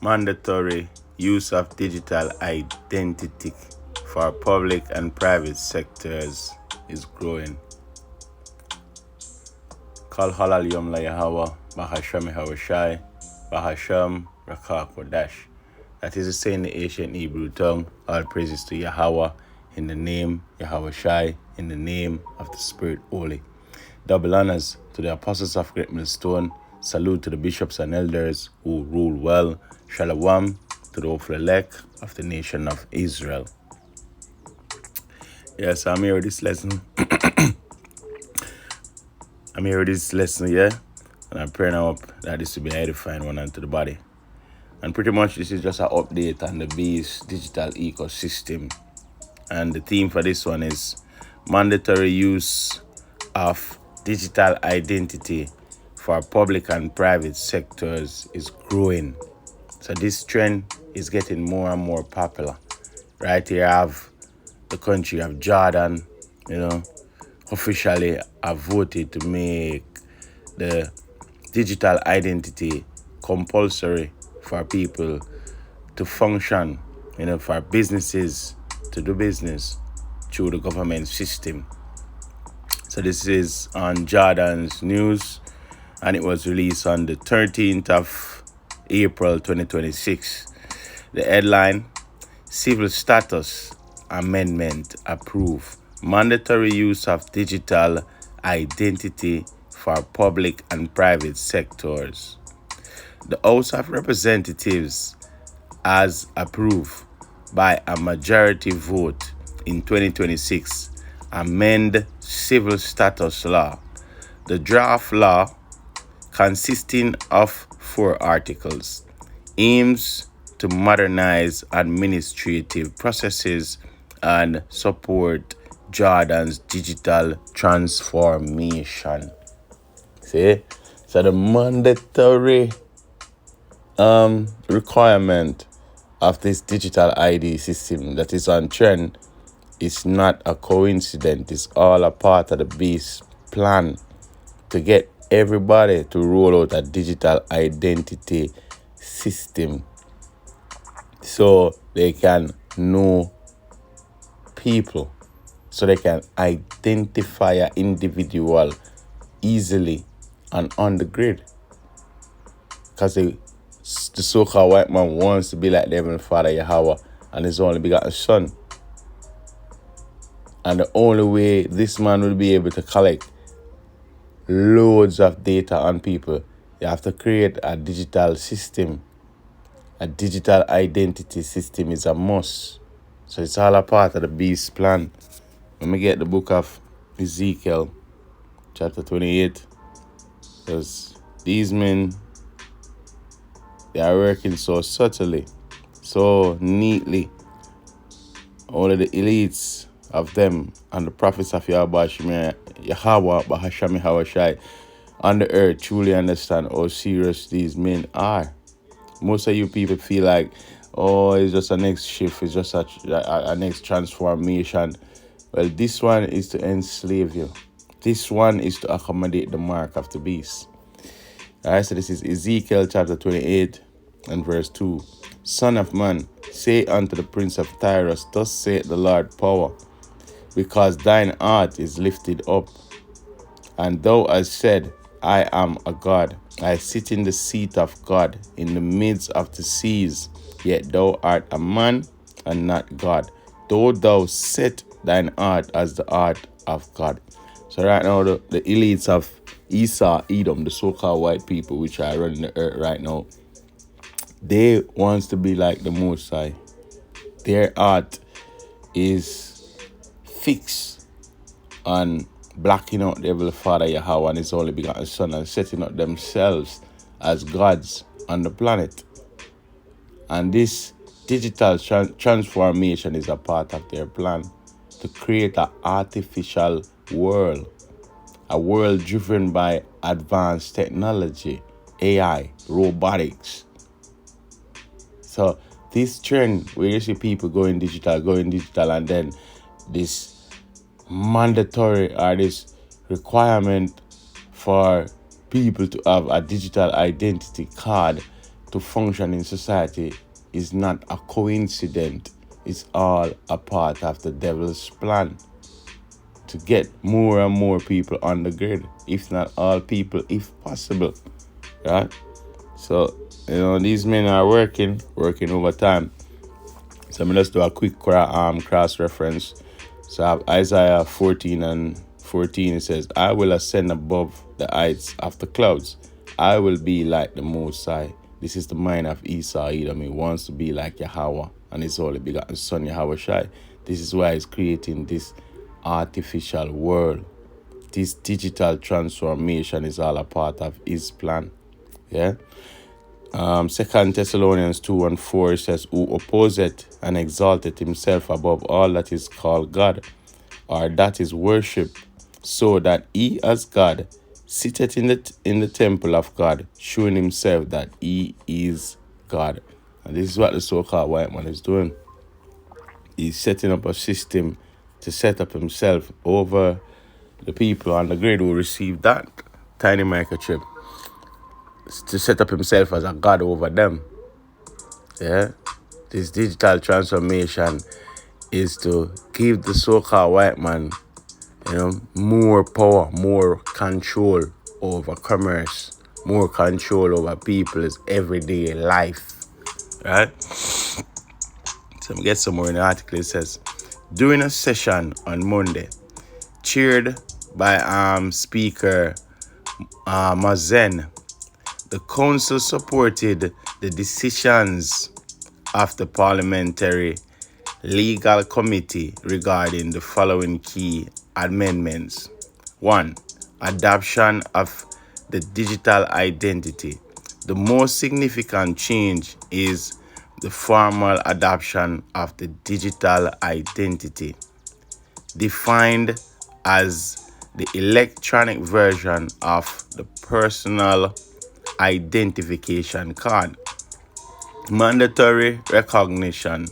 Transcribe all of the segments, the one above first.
Mandatory use of digital identity for public and private sectors is growing. Kal halal yom la Yahweh, Bahasham Hawashai, Bahasham Rakakodash. That is to say in the ancient Hebrew tongue, all praises to Yahweh, in the name Yahweh Shai, in the name of the Spirit Holy. Double honors to the apostles of Great Millstone. Salute to the bishops and elders who rule well. Shalom to the elect of the nation of Israel. Yes, I'm here with this lesson. Yeah? And I'm praying up that this will be edifying one unto the body. And pretty much this is just an update on the Beast digital ecosystem. And the theme for this one is mandatory use of digital identity for public and private sectors is growing. So this trend is getting more and more popular. Right here I have the country of Jordan, officially have voted to make the digital identity compulsory for people to function, for businesses to do business through the government system. So this is on Jordan's news, and it was released on the 13th of April 2026. The headline, Civil Status Amendment Approved. Mandatory use of digital identity for public and private sectors. The House of Representatives has approved by a majority vote in 2026 amend civil status law. The draft law, consisting of 4 articles, aims to modernize administrative processes and support Jordan's digital transformation. See? So the mandatory requirement of this digital ID system that is on trend is not a coincidence. It's all a part of the Beast plan to get everybody to roll out a digital identity system so they can know people, so they can identify an individual easily and on the grid. Because the so-called white man wants to be like the Heavenly Father Yahweh and his only begotten Son. And the only way this man will be able to collect loads of data on people, you have to create a digital system. A digital identity system is a must. So it's all a part of the Beast plan. Let me get the book of Ezekiel, chapter 28. Because these men, they are working so subtly, so neatly. Only the elites of them and the prophets of Yahweh Bahashami Hawashai on the earth truly understand how serious these men are. Most of you people feel like, oh, it's just a next shift, it's just a next transformation. Well, this one is to enslave you. This one is to accommodate the mark of the beast. Alright, so this is Ezekiel chapter 28 and verse 2. Son of man, say unto the prince of Tyrus, thus saith the Lord power, because thine heart is lifted up, and thou hast said, I am a God. I sit in the seat of God in the midst of the seas, yet thou art a man and not God, though thou set thine heart as the heart of God. So right now, the elites of Esau, Edom, the so-called white people, which are running the earth right now, they wants to be like the Most High. Their heart is fixed on blocking out the Heavenly Father Yahweh and his only begotten Son and setting up themselves as gods on the planet. And this digital transformation is a part of their plan to create an artificial world, a world driven by advanced technology, AI, robotics. So this trend where you see people going digital, and then this mandatory or this requirement for people to have a digital identity card to function in society is not a coincidence. It's all a part of the devil's plan to get more and more people on the grid, if not all people, if possible, right? So, these men are working overtime. So I'm going to just do a quick cross-reference. So I have Isaiah 14:14. It says, I will ascend above the heights of the clouds. I will be like the Most High. This is the mind of Esau Edom. He wants to be like Yahweh and his only begotten son, Yahweh Shai. This is why he's creating this artificial world. This digital transformation is all a part of his plan. Yeah. 2 Thessalonians 2:4 says, who opposeth and exalteth himself above all that is called God, or that is worship, so that he as God sitteth in the temple of God, showing himself that he is God. And this is what the so-called white man is doing. He's setting up a system to set up himself over the people on the grid who receive that tiny microchip, to set up himself as a god over them. Yeah, this digital transformation is to give the so-called white man, more power, more control over commerce, more control over people's everyday life, right? So we get some more in the article. It says, during a session on Monday, chaired by Speaker Mazen, the council supported the decisions of the Parliamentary Legal Committee regarding the following key amendments. 1. Adoption of the digital identity. The most significant change is the formal adoption of the digital identity, defined as the electronic version of the personal identification card. Mandatory recognition.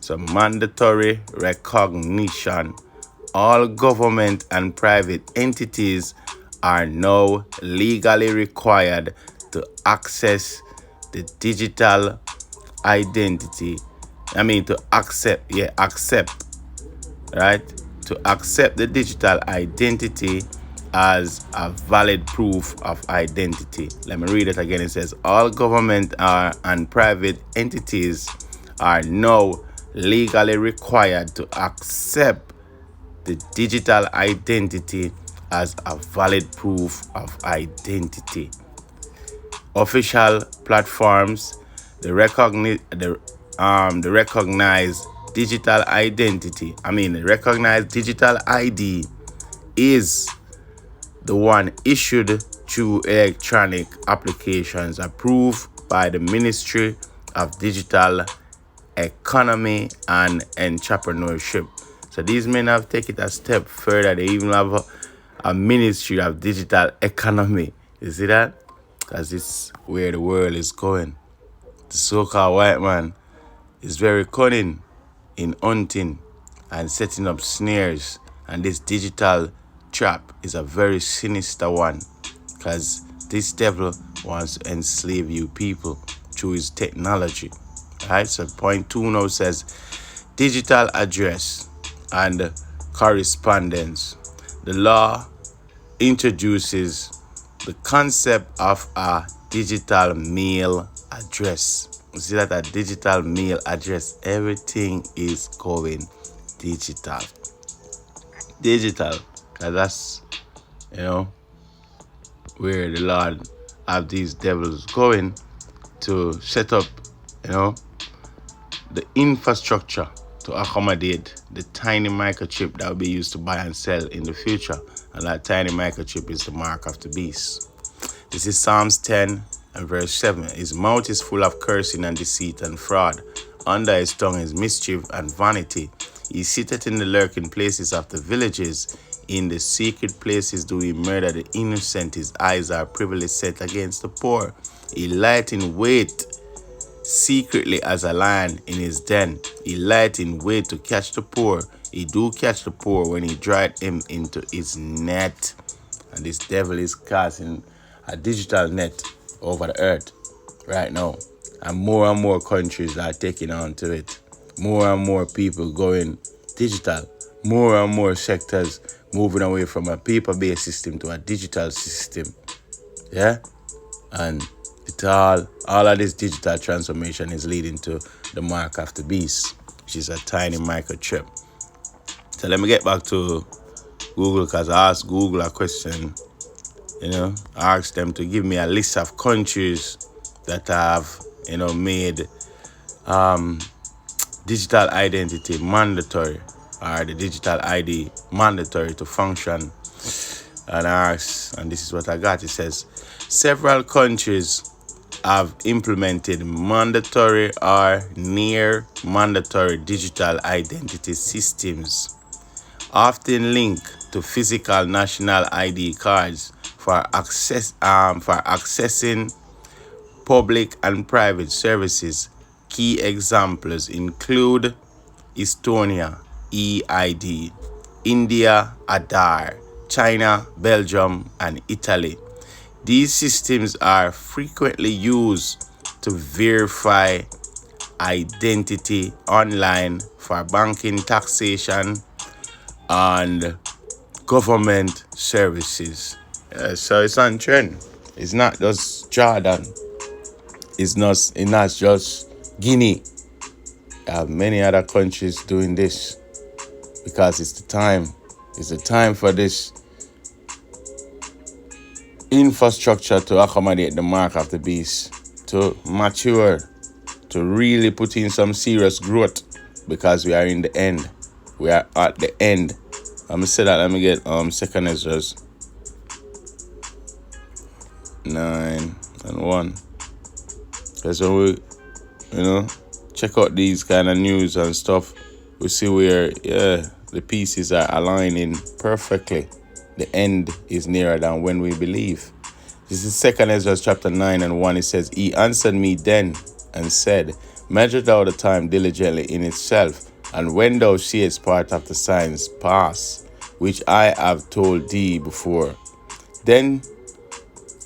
So mandatory recognition. All government and private entities are now legally required to access the digital identity. To accept, right? To accept the digital identity as a valid proof of identity. Let me read it again. It says, all government and private entities are now legally required to accept the digital identity as a valid proof of identity. Official platforms, the recognized digital identity. The recognized digital ID is the one issued through electronic applications approved by the Ministry of Digital Economy and Entrepreneurship. So these men have taken it a step further. They even have a Ministry of Digital Economy. You see that? Because it's where the world is going. The so-called white man is very cunning in hunting and setting up snares, and this digital trap is a very sinister one, because this devil wants to enslave you people through his technology. Right? So point 2 now says digital address and correspondence. The law introduces the concept of a digital mail address. You see that a digital mail address, everything is going digital. Digital, because that's, where the Lord have these devils going to set up, the infrastructure to accommodate the tiny microchip that will be used to buy and sell in the future. And that tiny microchip is the mark of the beast. This is Psalms 10 and verse 7. His mouth is full of cursing and deceit and fraud. Under his tongue is mischief and vanity. He sitteth in the lurking places of the villages. In the secret places do he murder the innocent. His eyes are privily set against the poor. He lieth in wait secretly as a lion in his den. He lieth in wait to catch the poor. He do catch the poor when he drive him into his net. And this devil is casting a digital net over the earth. right now. And more countries are taking on to it. More and more people going digital. More and more sectors moving away from a paper-based system to a digital system. Yeah? And all of this digital transformation is leading to the mark of the beast, which is a tiny microchip. So let me get back to Google, because I asked Google a question. I asked them to give me a list of countries that have, made digital identity mandatory, or the digital ID mandatory to function. And I asked, and this is what I got. It says, several countries have implemented mandatory or near mandatory digital identity systems, often linked to physical national ID cards for accessing public and private services. Key examples include Estonia, EID, India, Aadhaar, China, Belgium, and Italy. These systems are frequently used to verify identity online for banking, taxation, and government services. So it's on trend. It's not just Jordan. It's not just Guinea. There are many other countries doing this because it's the time. It's the time for this infrastructure to accommodate the mark of the beast, to mature, to really put in some serious growth, because we are in the end. We are at the end. I'm gonna say that. Let me get 2 Ezra 9:1. That's when we, check out these kind of news and stuff. We see where the pieces are aligning perfectly. The end is nearer than when we believe. This is 2 Ezra chapter 9:1. It says, He answered me then and said, Measure thou the time diligently in itself, and when thou seest part of the signs pass, which I have told thee before, then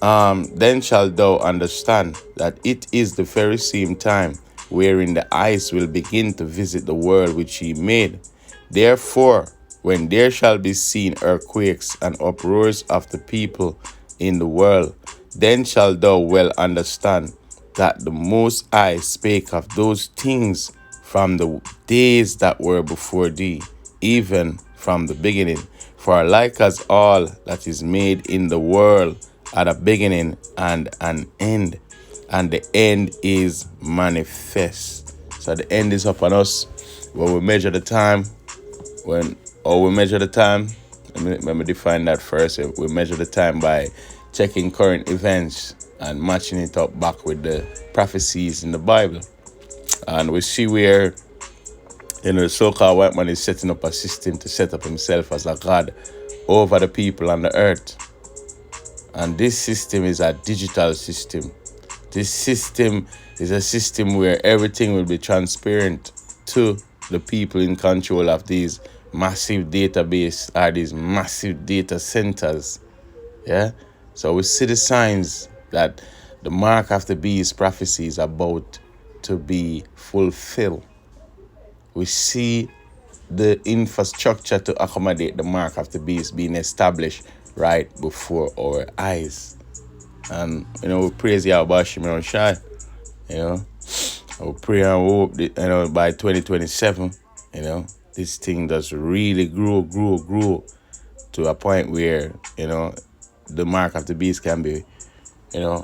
shalt thou understand that it is the very same time wherein the eyes will begin to visit the world which he made. Therefore, when there shall be seen earthquakes and uproars of the people in the world, then shalt thou well understand that the Most High spake of those things from the days that were before thee, even from the beginning. For like as all that is made in the world at a beginning and an end, and the end is manifest. So the end is upon us. When we measure the time, let me define that first. We measure the time by checking current events and matching it up back with the prophecies in the Bible. And we see where, the so-called white man is setting up a system to set up himself as a god over the people on the earth. And this system is a digital system. This system is a system where everything will be transparent to the people in control of these massive database or these massive data centers. Yeah? So we see the signs that the mark of the beast prophecy is about to be fulfilled. We see the infrastructure to accommodate the mark of the beast being established right before our eyes. And, we praise Yahweh Shimon Shai. We pray and hope that, by 2027, this thing does really grow to a point where, the mark of the beast can be,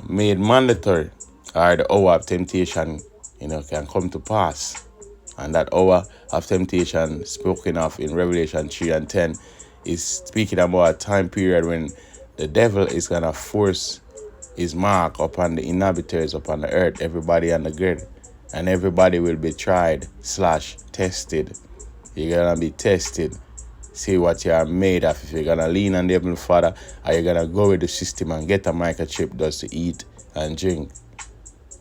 made mandatory, or the hour of temptation, can come to pass. And that hour of temptation spoken of in Revelation 3:10 is speaking about a time period when the devil is going to force his mark upon the inhabitants upon the earth, everybody on the grid. And everybody will be tried / tested. You're going to be tested. See what you are made of. If you're going to lean on the Heavenly Father, or you're going to go with the system and get a microchip just to eat and drink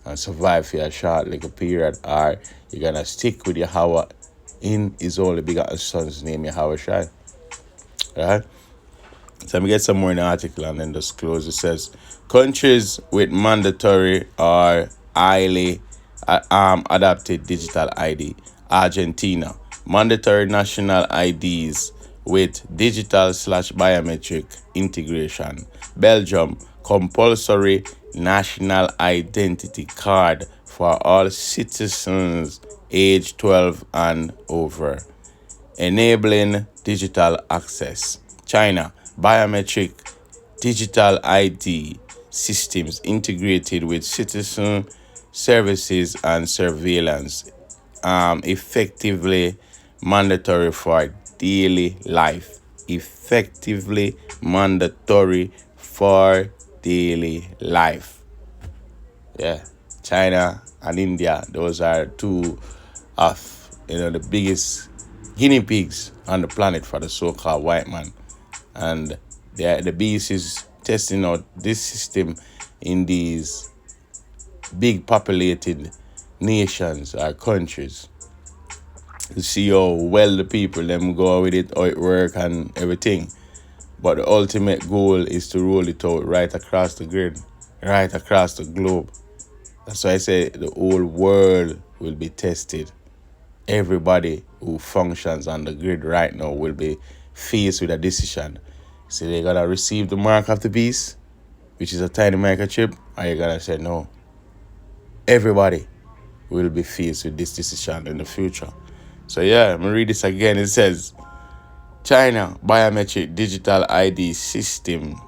and survive for a short little period, or you're going to stick with Yahweh in his only begotten son's name, Yahweh Shai. Right? So let me get some more in the article and then just close. It says, countries with mandatory or highly adapted digital ID. Argentina, mandatory national IDs with digital slash biometric integration. Belgium, compulsory national identity card for all citizens age 12 and over, enabling digital access. China, biometric digital ID systems integrated with citizen services and surveillance, effectively mandatory for daily life. Effectively mandatory for daily life. Yeah, China and India, those are two of the biggest guinea pigs on the planet for the so-called white man, and the beast is testing out this system in these big populated nations or countries to see how well the people them go with it, how it work and everything. But the ultimate goal is to roll it out right across the grid, right across the globe. That's why I say the whole world will be tested. Everybody who functions on the grid right now will be faced with a decision. So they're gonna receive the mark of the beast, which is a tiny microchip, or you're gonna say no. Everybody will be faced with this decision in the future. So yeah, I'm gonna read this again. It says, China biometric digital ID system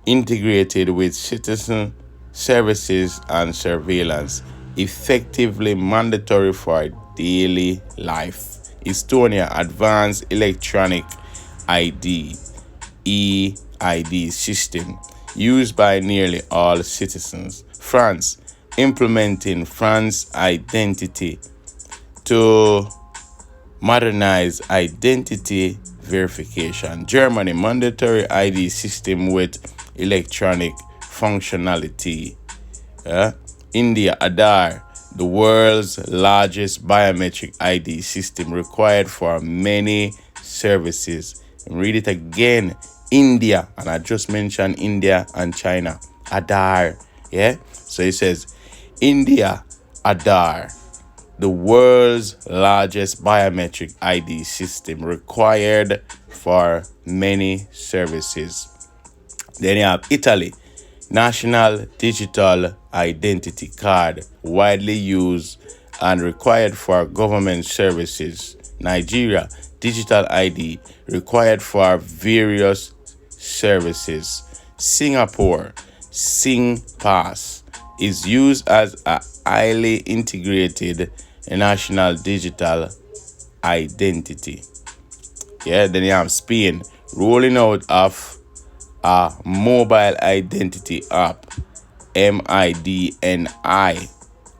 integrated with citizen services and surveillance, effectively mandatory for daily life. Estonia advanced electronic ID EID system used by nearly all citizens. France implementing France identity to modernize identity verification. Germany mandatory ID system with electronic functionality. India Aadhaar, the world's largest biometric ID system required for many services. And read it again. India, and I just mentioned India and China. Aadhaar, yeah. So it says India Aadhaar, the world's largest biometric ID system required for many services. Then you have Italy, National Digital Identity Card, widely used and required for government services. Nigeria, Digital ID, required for various services. Singapore, SingPass, is used as a highly integrated national digital identity. Yeah, then you have Spain, rolling out of a mobile identity app, MIDNI,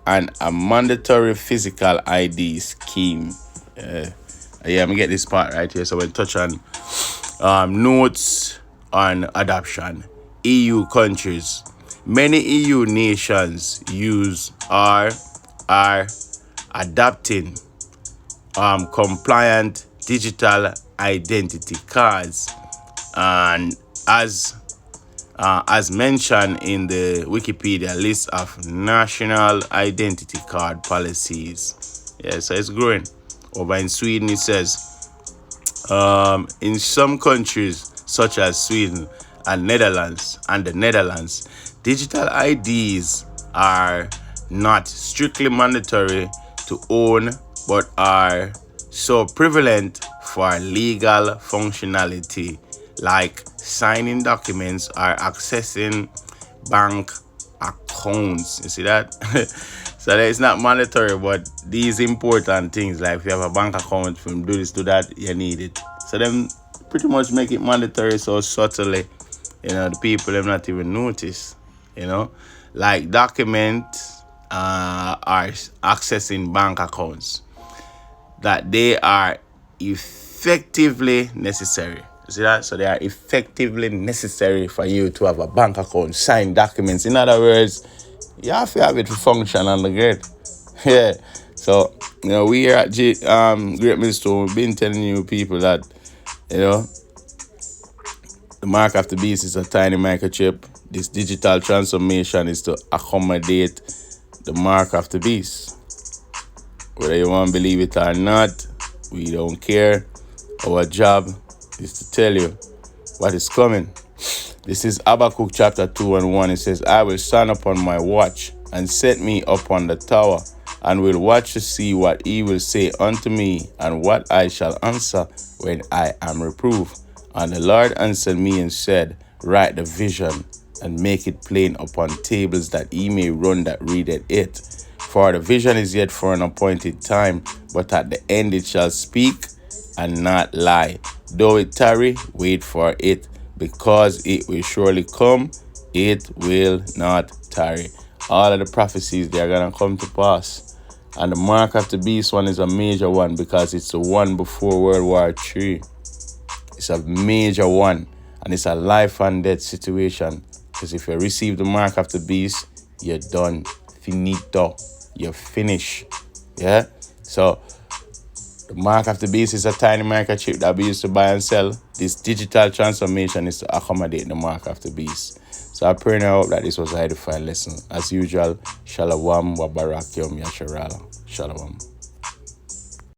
and a mandatory physical ID scheme. I'm gonna get this part right here. So we'll touch on notes on adoption. EU countries. Many EU nations are adopting compliant digital identity cards, and as mentioned in the Wikipedia list of national identity card policies. Yeah, so it's growing. Over in Sweden, it says, in some countries such as Sweden and the Netherlands, digital IDs are not strictly mandatory to own, but are so prevalent for legal functionality, like signing documents or accessing bank accounts. You see that? So it's not mandatory, but these important things, like if you have a bank account, from do this, do that, you need it. So them pretty much make it mandatory so subtly, the people them not even notice, like documents are accessing bank accounts, that they are effectively necessary. You see that? So they are effectively necessary for you to have a bank account, sign documents. In other words, you have to have it to function on the grid. Yeah. So, we here at Great Millstone, we've been telling you people that, the mark of the beast is a tiny microchip. This digital transformation is to accommodate the mark of the beast. Whether you want to believe it or not, we don't care. Our job is to tell you what is coming. This is Habakkuk chapter 2 and 1. It says, I will stand upon my watch and set me upon the tower, and will watch to see what he will say unto me, and what I shall answer when I am reproved. And the Lord answered me and said, write the vision and make it plain upon tables, that he may run that readeth it. For the vision is yet for an appointed time, but at the end it shall speak and not lie. Though it tarry, wait for it, because it will surely come, it will not tarry. All of the prophecies, they are going to come to pass. And the mark of the beast one is a major one, because it's the one before World War III. It's a major one, and it's a life and death situation. Because if you receive the mark of the beast, you're done. Finito. You're finished. Yeah? So, the mark of the beast is a tiny microchip that we used to buy and sell. This digital transformation is to accommodate the mark of the beast. So I pray now that this was a edifying lesson. As usual, Shalom wa barak yom yasharala. Shalom.